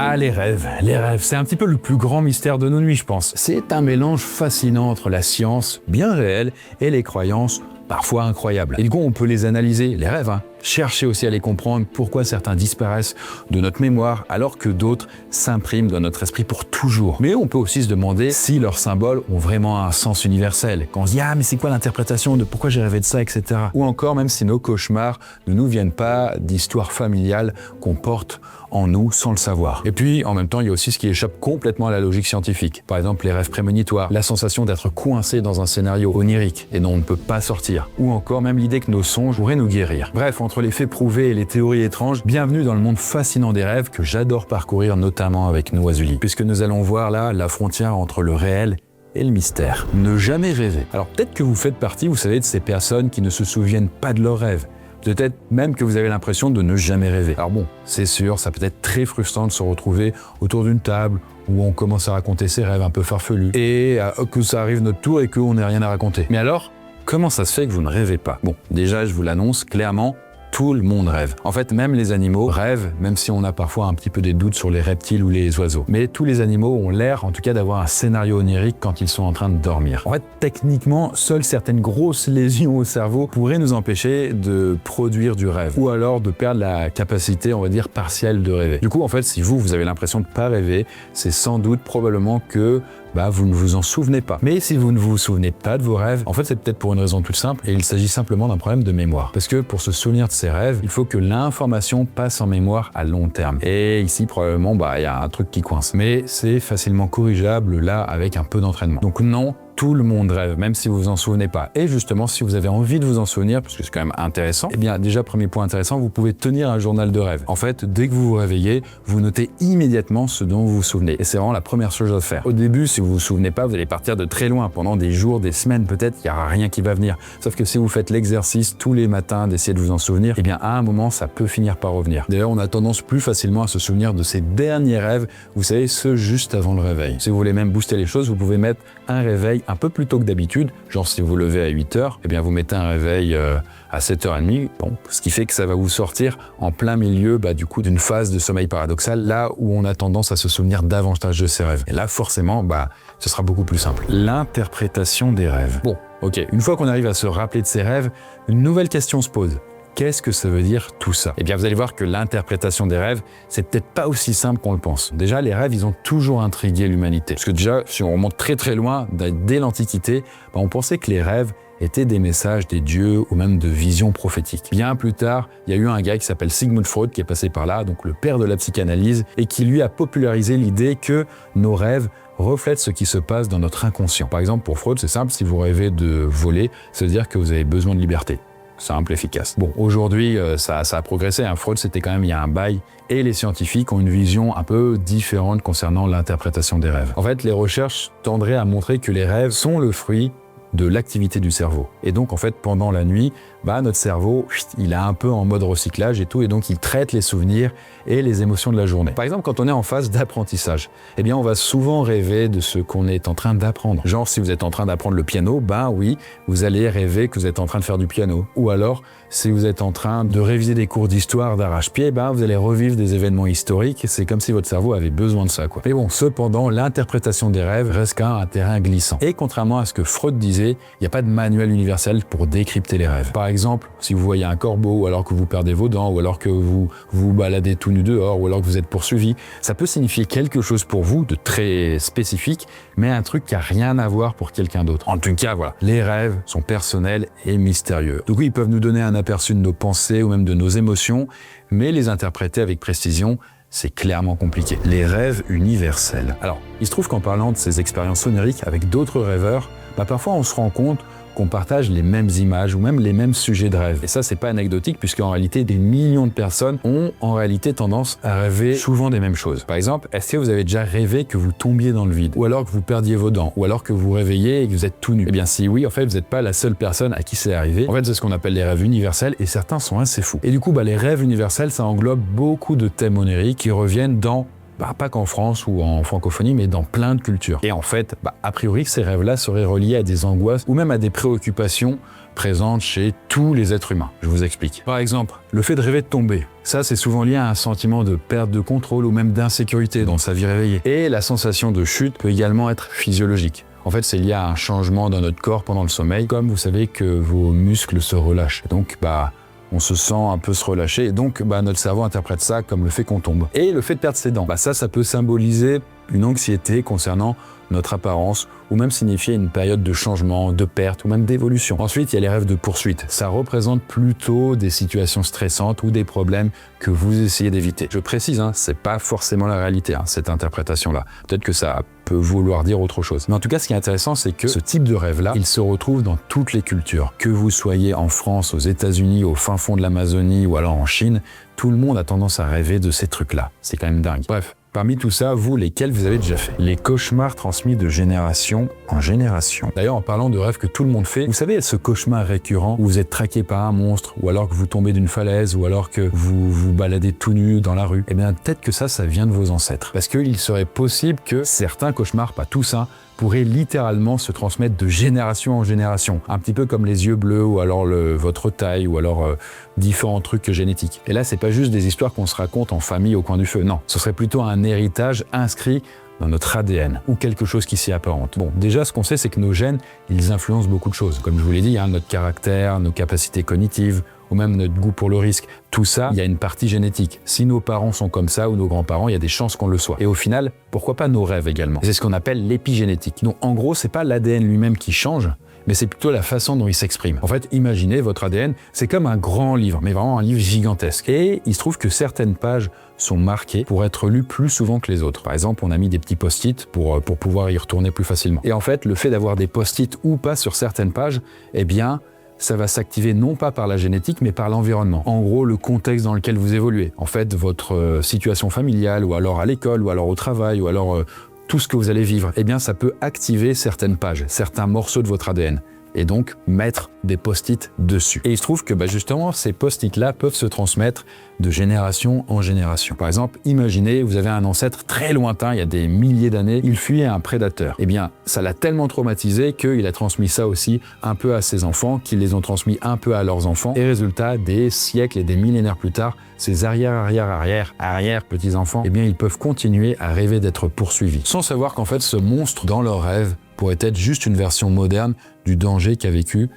Ah, les rêves, c'est un petit peu le plus grand mystère de nos nuits, je pense. C'est un mélange fascinant entre la science, bien réelle, et les croyances, parfois incroyables. Et du coup, on peut les analyser, les rêves, chercher aussi à les comprendre, pourquoi certains disparaissent de notre mémoire, alors que d'autres s'impriment dans notre esprit pour toujours. Mais on peut aussi se demander si leurs symboles ont vraiment un sens universel. Quand on se dit « Ah, mais c'est quoi l'interprétation de pourquoi j'ai rêvé de ça, etc. » Ou encore, même si nos cauchemars ne nous viennent pas d'histoires familiales qu'on porte en nous sans le savoir. Et puis, en même temps, il y a aussi ce qui échappe complètement à la logique scientifique. Par exemple, les rêves prémonitoires, la sensation d'être coincé dans un scénario onirique et dont on ne peut pas sortir. Ou encore même l'idée que nos songes pourraient nous guérir. Bref, entre les faits prouvés et les théories étranges, bienvenue dans le monde fascinant des rêves que j'adore parcourir, notamment avec Noisuli, puisque nous allons voir là la frontière entre le réel et le mystère. Ne jamais rêver. Alors peut-être que vous faites partie, vous savez, de ces personnes qui ne se souviennent pas de leurs rêves. Peut-être même que vous avez l'impression de ne jamais rêver. Alors bon, c'est sûr, ça peut être très frustrant de se retrouver autour d'une table où on commence à raconter ses rêves un peu farfelus et que ça arrive notre tour et qu'on n'ait rien à raconter. Mais alors, comment ça se fait que vous ne rêvez pas? Bon, déjà, je vous l'annonce clairement, tout le monde rêve. En fait, même les animaux rêvent, même si on a parfois un petit peu des doutes sur les reptiles ou les oiseaux. Mais tous les animaux ont l'air, en tout cas, d'avoir un scénario onirique quand ils sont en train de dormir. En fait, techniquement, seules certaines grosses lésions au cerveau pourraient nous empêcher de produire du rêve, ou alors de perdre la capacité, on va dire, partielle de rêver. Du coup, en fait, si vous avez l'impression de ne pas rêver, c'est sans doute probablement que vous ne vous en souvenez pas. Mais si vous ne vous souvenez pas de vos rêves, en fait, c'est peut-être pour une raison toute simple, et il s'agit simplement d'un problème de mémoire. Parce que pour se souvenir de ses rêves, il faut que l'information passe en mémoire à long terme. Et ici, probablement, il y a un truc qui coince. Mais c'est facilement corrigeable, là, avec un peu d'entraînement. Donc non, tout le monde rêve, même si vous vous en souvenez pas. Et justement, si vous avez envie de vous en souvenir, parce que c'est quand même intéressant, eh bien déjà, premier point intéressant, vous pouvez tenir un journal de rêve. En fait, dès que vous vous réveillez, vous notez immédiatement ce dont vous vous souvenez. Et c'est vraiment la première chose à faire. Au début, si vous vous souvenez pas, vous allez partir de très loin. Pendant des jours, des semaines peut-être, il n'y aura rien qui va venir. Sauf que si vous faites l'exercice tous les matins d'essayer de vous en souvenir, eh bien à un moment, ça peut finir par revenir. D'ailleurs, on a tendance plus facilement à se souvenir de ses derniers rêves, vous savez, ceux juste avant le réveil. Si vous voulez même booster les choses, vous pouvez mettre un réveil un peu plus tôt que d'habitude, genre si vous vous levez à 8h, eh bien vous mettez un réveil à 7h30, ce qui fait que ça va vous sortir en plein milieu du coup d'une phase de sommeil paradoxal, là où on a tendance à se souvenir davantage de ses rêves. Et là forcément, ce sera beaucoup plus simple. L'interprétation des rêves. Bon, ok, une fois qu'on arrive à se rappeler de ses rêves, une nouvelle question se pose. Qu'est-ce que ça veut dire tout ça? Eh bien, vous allez voir que l'interprétation des rêves, c'est peut-être pas aussi simple qu'on le pense. Déjà, les rêves, ils ont toujours intrigué l'humanité. Parce que déjà, si on remonte très très loin, dès l'Antiquité, on pensait que les rêves étaient des messages des dieux ou même de visions prophétiques. Bien plus tard, il y a eu un gars qui s'appelle Sigmund Freud qui est passé par là, donc le père de la psychanalyse, et qui lui a popularisé l'idée que nos rêves reflètent ce qui se passe dans notre inconscient. Par exemple, pour Freud, c'est simple, si vous rêvez de voler, ça veut dire que vous avez besoin de liberté. Simple, efficace. Bon, aujourd'hui, ça a progressé. Freud, c'était quand même il y a un bail. Et les scientifiques ont une vision un peu différente concernant l'interprétation des rêves. En fait, les recherches tendraient à montrer que les rêves sont le fruit de l'activité du cerveau. Et donc, en fait, pendant la nuit, notre cerveau, il est un peu en mode recyclage et tout, et donc il traite les souvenirs et les émotions de la journée. Par exemple, quand on est en phase d'apprentissage, eh bien, on va souvent rêver de ce qu'on est en train d'apprendre. Genre, si vous êtes en train d'apprendre le piano, oui, vous allez rêver que vous êtes en train de faire du piano. Ou alors, si vous êtes en train de réviser des cours d'histoire d'arrache-pied, vous allez revivre des événements historiques. C'est comme si votre cerveau avait besoin de ça, quoi. Mais bon, cependant, l'interprétation des rêves reste quand même un terrain glissant. Et contrairement à ce que Freud disait, il n'y a pas de manuel universel pour décrypter les rêves. Par exemple, si vous voyez un corbeau, ou alors que vous perdez vos dents, ou alors que vous vous baladez tout nu dehors, ou alors que vous êtes poursuivi, ça peut signifier quelque chose pour vous de très spécifique, mais un truc qui n'a rien à voir pour quelqu'un d'autre. En tout cas, voilà, les rêves sont personnels et mystérieux. Du coup, ils peuvent nous donner un aperçu de nos pensées ou même de nos émotions, mais les interpréter avec précision, c'est clairement compliqué. Les rêves universels. Alors, il se trouve qu'en parlant de ces expériences oniriques avec d'autres rêveurs, parfois on se rend compte qu'on partage les mêmes images ou même les mêmes sujets de rêve. Et ça, c'est pas anecdotique puisqu'en réalité, des millions de personnes ont en réalité tendance à rêver souvent des mêmes choses. Par exemple, est-ce que vous avez déjà rêvé que vous tombiez dans le vide? Ou alors que vous perdiez vos dents? Ou alors que vous réveillez et que vous êtes tout nu? Eh bien, si oui, en fait, vous n'êtes pas la seule personne à qui c'est arrivé. En fait, c'est ce qu'on appelle les rêves universels et certains sont assez fous. Et du coup, les rêves universels, ça englobe beaucoup de thèmes oniriques qui reviennent dans pas qu'en France ou en francophonie, mais dans plein de cultures. Et en fait, a priori, ces rêves-là seraient reliés à des angoisses ou même à des préoccupations présentes chez tous les êtres humains. Je vous explique. Par exemple, le fait de rêver de tomber. Ça, c'est souvent lié à un sentiment de perte de contrôle ou même d'insécurité dans sa vie réveillée. Et la sensation de chute peut également être physiologique. En fait, c'est lié à un changement dans notre corps pendant le sommeil, comme vous savez que vos muscles se relâchent. Donc, on se sent un peu se relâcher et donc notre cerveau interprète ça comme le fait qu'on tombe. Et le fait de perdre ses dents, ça peut symboliser une anxiété concernant notre apparence ou même signifier une période de changement, de perte ou même d'évolution. Ensuite, il y a les rêves de poursuite. Ça représente plutôt des situations stressantes ou des problèmes que vous essayez d'éviter. Je précise, c'est pas forcément la réalité, cette interprétation-là. Peut-être que ça peut vouloir dire autre chose. Mais en tout cas, ce qui est intéressant, c'est que ce type de rêve-là, il se retrouve dans toutes les cultures. Que vous soyez en France, aux États-Unis, au fin fond de l'Amazonie ou alors en Chine, tout le monde a tendance à rêver de ces trucs-là. C'est quand même dingue. Bref. Parmi tout ça, vous, lesquels vous avez déjà fait? Les cauchemars transmis de génération en génération. D'ailleurs, en parlant de rêves que tout le monde fait, vous savez, ce cauchemar récurrent où vous êtes traqué par un monstre, ou alors que vous tombez d'une falaise, ou alors que vous vous baladez tout nu dans la rue, peut-être que ça vient de vos ancêtres. Parce qu'il serait possible que certains cauchemars, pas tous, pourraient littéralement se transmettre de génération en génération. Un petit peu comme les yeux bleus, ou alors votre taille, ou alors différents trucs génétiques. Et là, c'est pas juste des histoires qu'on se raconte en famille au coin du feu. Non, ce serait plutôt un héritage inscrit dans notre ADN, ou quelque chose qui s'y apparente. Bon, déjà, ce qu'on sait, c'est que nos gènes, ils influencent beaucoup de choses. Comme je vous l'ai dit, notre caractère, nos capacités cognitives, ou même notre goût pour le risque. Tout ça, il y a une partie génétique. Si nos parents sont comme ça, ou nos grands-parents, il y a des chances qu'on le soit. Et au final, pourquoi pas nos rêves également? C'est ce qu'on appelle l'épigénétique. Donc, en gros, c'est pas l'ADN lui-même qui change, mais c'est plutôt la façon dont il s'exprime. En fait, imaginez votre ADN, c'est comme un grand livre, mais vraiment un livre gigantesque. Et il se trouve que certaines pages sont marquées pour être lues plus souvent que les autres. Par exemple, on a mis des petits post-it pour pouvoir y retourner plus facilement. Et en fait, le fait d'avoir des post-it ou pas sur certaines pages, ça va s'activer non pas par la génétique, mais par l'environnement. En gros, le contexte dans lequel vous évoluez. En fait, votre situation familiale, ou alors à l'école, ou alors au travail, ou alors tout ce que vous allez vivre, ça peut activer certaines pages, certains morceaux de votre ADN. Et donc mettre des post-it dessus. Et il se trouve que justement, ces post-it-là peuvent se transmettre de génération en génération. Par exemple, imaginez, vous avez un ancêtre très lointain, il y a des milliers d'années, il fuyait un prédateur. Ça l'a tellement traumatisé qu'il a transmis ça aussi un peu à ses enfants, qu'ils les ont transmis un peu à leurs enfants. Et résultat, des siècles et des millénaires plus tard, ces arrière petits-enfants, ils peuvent continuer à rêver d'être poursuivis. Sans savoir qu'en fait, ce monstre dans leurs rêves pourrait être juste une version moderne du danger qu'a vécu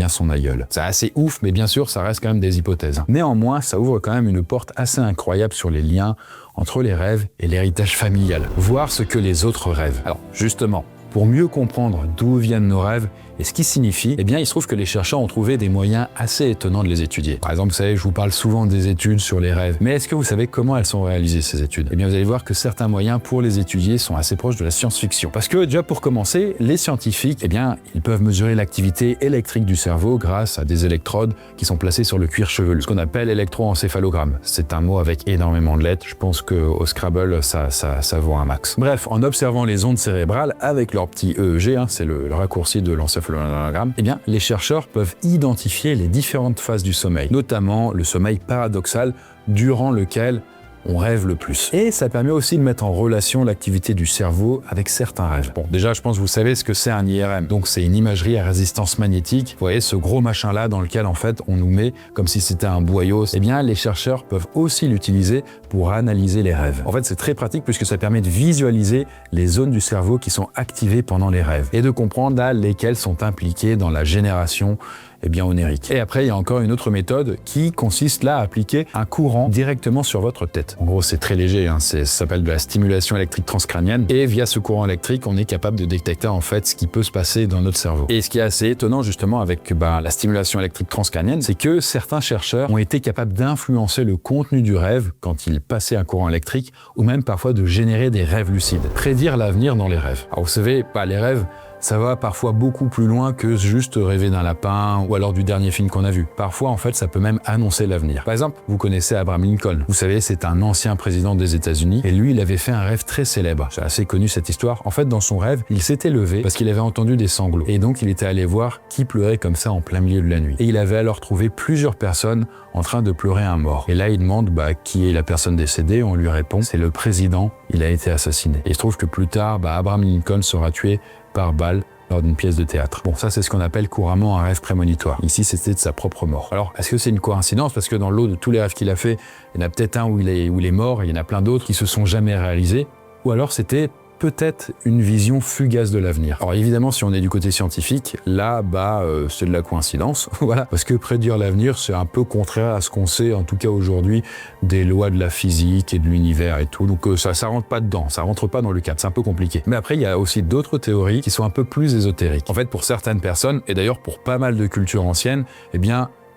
son aïeul. C'est assez ouf, mais bien sûr, ça reste quand même des hypothèses. Néanmoins, ça ouvre quand même une porte assez incroyable sur les liens entre les rêves et l'héritage familial. Voir ce que les autres rêvent. Alors, justement, pour mieux comprendre d'où viennent nos rêves et ce qu'ils signifient, il se trouve que les chercheurs ont trouvé des moyens assez étonnants de les étudier. Par exemple, vous savez, je vous parle souvent des études sur les rêves. Mais est-ce que vous savez comment elles sont réalisées, ces études? Vous allez voir que certains moyens pour les étudier sont assez proches de la science-fiction. Parce que, déjà, pour commencer, les scientifiques, ils peuvent mesurer l'activité électrique du cerveau grâce à des électrodes qui sont placées sur le cuir chevelu. Ce qu'on appelle électroencéphalogramme. C'est un mot avec énormément de lettres. Je pense qu'au Scrabble, ça vaut un max. Bref, en observant les ondes cérébrales avec leur petit EEG, c'est le raccourci de l'encéphalogramme, les chercheurs peuvent identifier les différentes phases du sommeil, notamment le sommeil paradoxal durant lequel on rêve le plus. Et ça permet aussi de mettre en relation l'activité du cerveau avec certains rêves. Bon, déjà, je pense que vous savez ce que c'est un IRM. Donc, c'est une imagerie à résistance magnétique. Vous voyez, ce gros machin-là dans lequel, en fait, on nous met comme si c'était un boyau. Les chercheurs peuvent aussi l'utiliser pour analyser les rêves. En fait, c'est très pratique puisque ça permet de visualiser les zones du cerveau qui sont activées pendant les rêves et de comprendre lesquelles sont impliquées dans la génération onérique. Et après, il y a encore une autre méthode qui consiste à appliquer un courant directement sur votre tête. En gros, c'est très léger, ça s'appelle de la stimulation électrique transcrânienne. Et via ce courant électrique, on est capable de détecter en fait ce qui peut se passer dans notre cerveau. Et ce qui est assez étonnant justement avec la stimulation électrique transcrânienne, c'est que certains chercheurs ont été capables d'influencer le contenu du rêve quand ils passaient un courant électrique, ou même parfois de générer des rêves lucides. Prédire l'avenir dans les rêves. Alors vous savez, les rêves, ça va parfois beaucoup plus loin que juste rêver d'un lapin ou alors du dernier film qu'on a vu. Parfois, en fait, ça peut même annoncer l'avenir. Par exemple, vous connaissez Abraham Lincoln. Vous savez, c'est un ancien président des États-Unis et lui, il avait fait un rêve très célèbre. C'est assez connu cette histoire. En fait, dans son rêve, il s'était levé parce qu'il avait entendu des sanglots. Et donc, il était allé voir qui pleurait comme ça en plein milieu de la nuit. Et il avait alors trouvé plusieurs personnes en train de pleurer un mort. Et là, il demande qui est la personne décédée. On lui répond, c'est le président, il a été assassiné. Et il se trouve que plus tard, Abraham Lincoln sera tué par balle lors d'une pièce de théâtre. Bon, ça c'est ce qu'on appelle couramment un rêve prémonitoire. Ici, c'était de sa propre mort. Alors, est-ce que c'est une coïncidence? Parce que dans le lot de tous les rêves qu'il a fait, il y en a peut-être un où il est mort, et il y en a plein d'autres qui se sont jamais réalisés. Ou alors c'était peut-être une vision fugace de l'avenir. Alors évidemment, si on est du côté scientifique, là, c'est de la coïncidence, voilà. Parce que prédire l'avenir, c'est un peu contraire à ce qu'on sait, en tout cas aujourd'hui, des lois de la physique et de l'univers et tout. Donc ça rentre pas dedans, ça rentre pas dans le cadre, c'est un peu compliqué. Mais après, il y a aussi d'autres théories qui sont un peu plus ésotériques. En fait, pour certaines personnes, et d'ailleurs pour pas mal de cultures anciennes,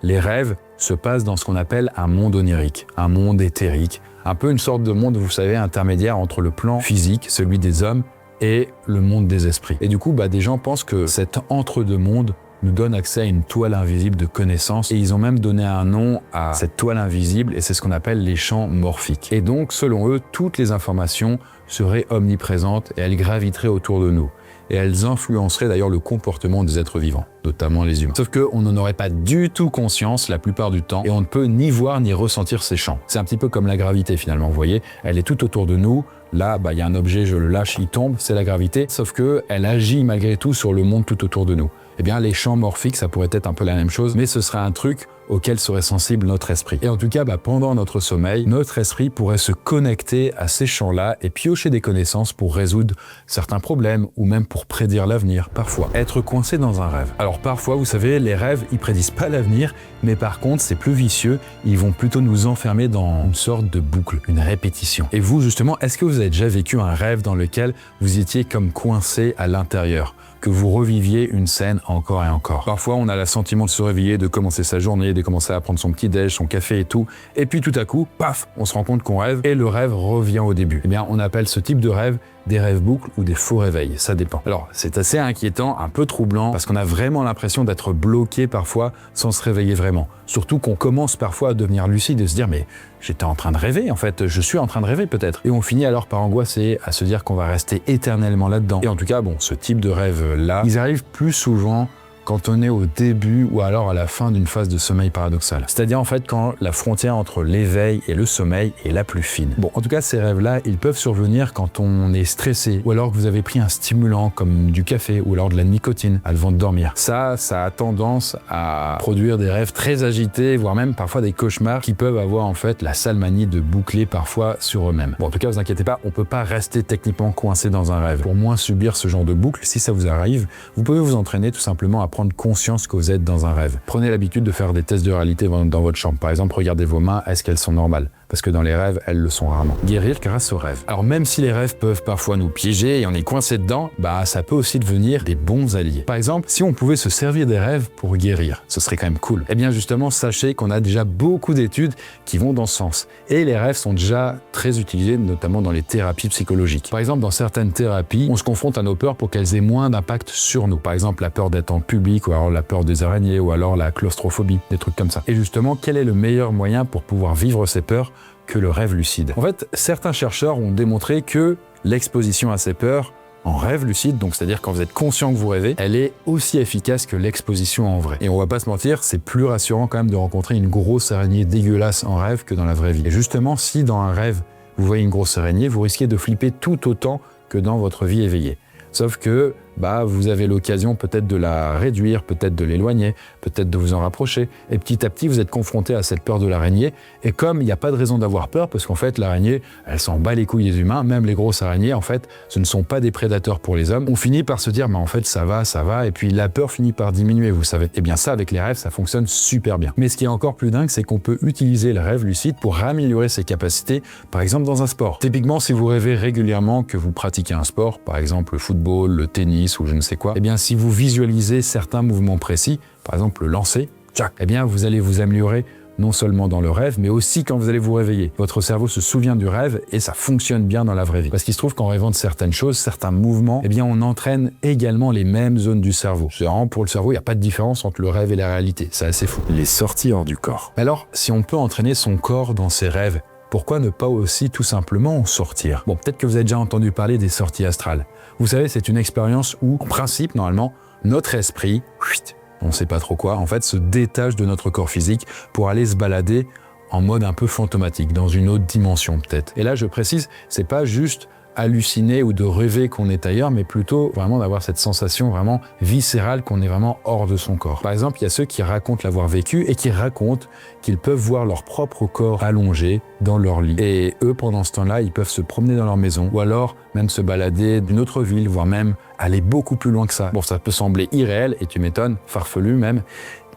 les rêves se passent dans ce qu'on appelle un monde onirique, un monde éthérique, un peu une sorte de monde, vous savez, intermédiaire entre le plan physique, celui des hommes, et le monde des esprits. Et du coup, des gens pensent que cet entre-deux-mondes nous donne accès à une toile invisible de connaissances, et ils ont même donné un nom à cette toile invisible, et c'est ce qu'on appelle les champs morphiques. Et donc, selon eux, toutes les informations seraient omniprésentes, et elles graviteraient autour de nous. Et elles influenceraient d'ailleurs le comportement des êtres vivants, notamment les humains. Sauf qu'on n'en aurait pas du tout conscience la plupart du temps, et on ne peut ni voir ni ressentir ces champs. C'est un petit peu comme la gravité finalement, vous voyez, elle est tout autour de nous. Là, il y a un objet, je le lâche, il tombe, c'est la gravité, sauf qu'elle agit malgré tout sur le monde tout autour de nous. Les champs morphiques, ça pourrait être un peu la même chose, mais ce serait un truc auquel serait sensible notre esprit. Et en tout cas, pendant notre sommeil, notre esprit pourrait se connecter à ces champs-là et piocher des connaissances pour résoudre certains problèmes ou même pour prédire l'avenir, parfois. Être coincé dans un rêve. Alors parfois, vous savez, les rêves, ils prédisent pas l'avenir, mais par contre, c'est plus vicieux, ils vont plutôt nous enfermer dans une sorte de boucle, une répétition. Et vous, justement, est-ce que vous avez déjà vécu un rêve dans lequel vous étiez comme coincé à l'intérieur, que vous reviviez une scène encore et encore? Parfois, on a le sentiment de se réveiller, de commencer sa journée, de commencer à prendre son petit-déj, son café et tout, et puis tout à coup, paf, on se rend compte qu'on rêve, et le rêve revient au début. On appelle ce type de rêve des rêves boucles ou des faux réveils, ça dépend. Alors, c'est assez inquiétant, un peu troublant, parce qu'on a vraiment l'impression d'être bloqué parfois sans se réveiller vraiment. Surtout qu'on commence parfois à devenir lucide et se dire « mais j'étais en train de rêver, en fait, je suis en train de rêver peut-être ». Et on finit alors par angoisser, à se dire qu'on va rester éternellement là-dedans. Et en tout cas, ce type de rêve-là, ils arrivent plus souvent quand on est au début ou alors à la fin d'une phase de sommeil paradoxal. C'est-à-dire en fait quand la frontière entre l'éveil et le sommeil est la plus fine. En tout cas, ces rêves-là, ils peuvent survenir quand on est stressé ou alors que vous avez pris un stimulant comme du café ou alors de la nicotine avant de dormir. Ça a tendance à produire des rêves très agités, voire même parfois des cauchemars qui peuvent avoir en fait la sale manie de boucler parfois sur eux-mêmes. En tout cas, vous inquiétez pas, on peut pas rester techniquement coincé dans un rêve. Pour moins subir ce genre de boucle, si ça vous arrive, vous pouvez vous entraîner tout simplement à prendre conscience que vous êtes dans un rêve. Prenez l'habitude de faire des tests de réalité dans votre chambre. Par exemple, regardez vos mains, est-ce qu'elles sont normales? Parce que dans les rêves, elles le sont rarement. Guérir grâce aux rêves. Alors même si les rêves peuvent parfois nous piéger et on est coincé dedans, ça peut aussi devenir des bons alliés. Par exemple, si on pouvait se servir des rêves pour guérir, ce serait quand même cool. Justement, sachez qu'on a déjà beaucoup d'études qui vont dans ce sens. Et les rêves sont déjà très utilisés, notamment dans les thérapies psychologiques. Par exemple, dans certaines thérapies, on se confronte à nos peurs pour qu'elles aient moins d'impact sur nous. Par exemple, la peur d'être en public, ou alors la peur des araignées, ou alors la claustrophobie, des trucs comme ça. Et justement, quel est le meilleur moyen pour pouvoir vivre ces peurs que le rêve lucide? En fait, certains chercheurs ont démontré que l'exposition à ces peurs en rêve lucide, donc c'est-à-dire quand vous êtes conscient que vous rêvez, elle est aussi efficace que l'exposition en vrai. Et on va pas se mentir, c'est plus rassurant quand même de rencontrer une grosse araignée dégueulasse en rêve que dans la vraie vie. Et justement, si dans un rêve, vous voyez une grosse araignée, vous risquez de flipper tout autant que dans votre vie éveillée. Sauf que vous avez l'occasion peut-être de la réduire, peut-être de l'éloigner, peut-être de vous en rapprocher. Et petit à petit, vous êtes confronté à cette peur de l'araignée. Et comme il n'y a pas de raison d'avoir peur, parce qu'en fait, l'araignée, elle s'en bat les couilles des humains, même les grosses araignées, en fait, ce ne sont pas des prédateurs pour les hommes. On finit par se dire, en fait, ça va, et puis la peur finit par diminuer, vous savez. Et bien ça, avec les rêves, ça fonctionne super bien. Mais ce qui est encore plus dingue, c'est qu'on peut utiliser le rêve lucide pour améliorer ses capacités, par exemple dans un sport. Typiquement, si vous rêvez régulièrement que vous pratiquez un sport, par exemple le football, le tennis ou je ne sais quoi, si vous visualisez certains mouvements précis, par exemple le lancer, vous allez vous améliorer non seulement dans le rêve, mais aussi quand vous allez vous réveiller. Votre cerveau se souvient du rêve et ça fonctionne bien dans la vraie vie. Parce qu'il se trouve qu'en rêvant de certaines choses, certains mouvements, eh bien on entraîne également les mêmes zones du cerveau. C'est vraiment pour le cerveau, il n'y a pas de différence entre le rêve et la réalité. C'est assez fou. Les sorties hors du corps. Alors, si on peut entraîner son corps dans ses rêves, pourquoi ne pas aussi tout simplement en sortir? Bon, peut-être que vous avez déjà entendu parler des sorties astrales. Vous savez, c'est une expérience où, en principe, normalement, notre esprit, on ne sait pas trop quoi, en fait, se détache de notre corps physique pour aller se balader en mode un peu fantomatique, dans une autre dimension peut-être. Et là, je précise, c'est pas juste halluciner ou de rêver qu'on est ailleurs, mais plutôt vraiment d'avoir cette sensation vraiment viscérale qu'on est vraiment hors de son corps. Par exemple, il y a ceux qui racontent l'avoir vécu et qui racontent qu'ils peuvent voir leur propre corps allongé dans leur lit. Et eux, pendant ce temps-là, ils peuvent se promener dans leur maison ou alors même se balader d'une autre ville, voire même aller beaucoup plus loin que ça. Bon, ça peut sembler irréel et tu m'étonnes, farfelu même,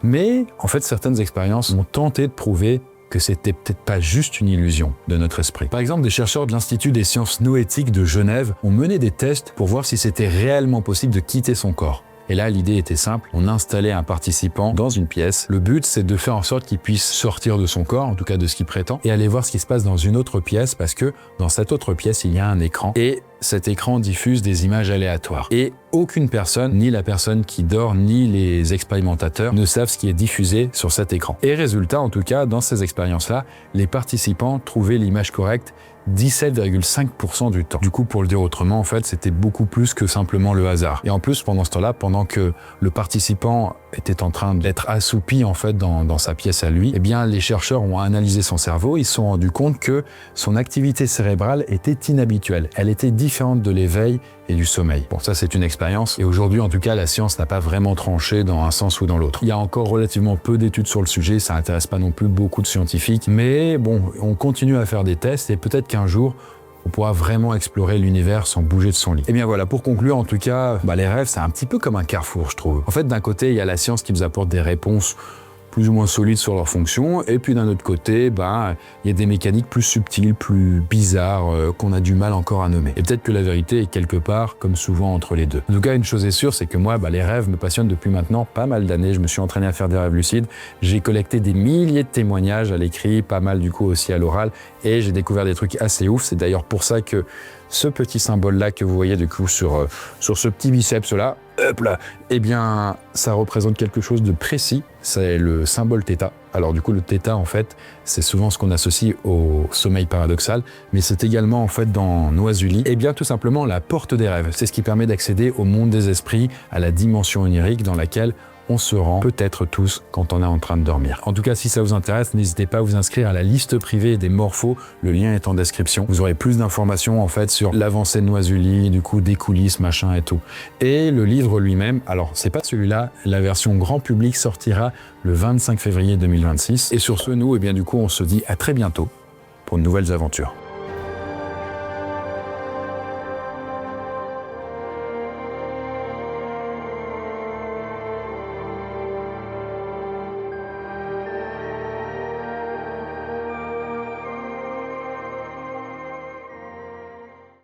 mais en fait, certaines expériences ont tenté de prouver que c'était peut-être pas juste une illusion de notre esprit. Par exemple, des chercheurs de l'Institut des sciences noétiques de Genève ont mené des tests pour voir si c'était réellement possible de quitter son corps. Et là, l'idée était simple, on installait un participant dans une pièce. Le but, c'est de faire en sorte qu'il puisse sortir de son corps, en tout cas de ce qu'il prétend, et aller voir ce qui se passe dans une autre pièce, parce que dans cette autre pièce, il y a un écran, et cet écran diffuse des images aléatoires. Et aucune personne, ni la personne qui dort, ni les expérimentateurs, ne savent ce qui est diffusé sur cet écran. Et résultat, en tout cas, dans ces expériences-là, les participants trouvaient l'image correcte 17,5% du temps. Du coup, pour le dire autrement, en fait, c'était beaucoup plus que simplement le hasard. Et en plus, pendant ce temps-là, pendant que le participant était en train d'être assoupi, en fait, dans sa pièce à lui, eh bien, les chercheurs ont analysé son cerveau, ils se sont rendus compte que son activité cérébrale était inhabituelle. Elle était différente de l'éveil et du sommeil. Bon, ça, c'est une expérience. Et aujourd'hui, en tout cas, la science n'a pas vraiment tranché dans un sens ou dans l'autre. Il y a encore relativement peu d'études sur le sujet, ça n'intéresse pas non plus beaucoup de scientifiques. Mais bon, on continue à faire des tests et peut-être qu'un jour, on pourra vraiment explorer l'univers sans bouger de son lit. Et bien voilà, pour conclure, en tout cas, les rêves, c'est un petit peu comme un carrefour, je trouve. En fait, d'un côté, il y a la science qui nous apporte des réponses plus ou moins solides sur leur fonction, et puis d'un autre côté, il y a des mécaniques plus subtiles, plus bizarres, qu'on a du mal encore à nommer. Et peut-être que la vérité est quelque part, comme souvent, entre les deux. En tout cas, une chose est sûre, c'est que moi, les rêves me passionnent depuis maintenant pas mal d'années. Je me suis entraîné à faire des rêves lucides. J'ai collecté des milliers de témoignages à l'écrit, pas mal du coup aussi à l'oral, et j'ai découvert des trucs assez ouf. C'est d'ailleurs pour ça que ce petit symbole-là que vous voyez du coup sur ce petit biceps-là, eh bien, ça représente quelque chose de précis, c'est le symbole θ. Alors du coup, le θ, en fait, c'est souvent ce qu'on associe au sommeil paradoxal, mais c'est également, en fait, dans Noisuli, eh bien, tout simplement, la porte des rêves. C'est ce qui permet d'accéder au monde des esprits, à la dimension onirique dans laquelle on se rend peut-être tous quand on est en train de dormir. En tout cas, si ça vous intéresse, n'hésitez pas à vous inscrire à la liste privée des morphos. Le lien est en description. Vous aurez plus d'informations en fait sur l'avancée de Noisuli, du coup des coulisses, machin et tout. Et le livre lui-même, alors c'est pas celui-là, la version grand public sortira le 25 février 2026. Et sur ce, nous, eh bien du coup, on se dit à très bientôt pour de nouvelles aventures.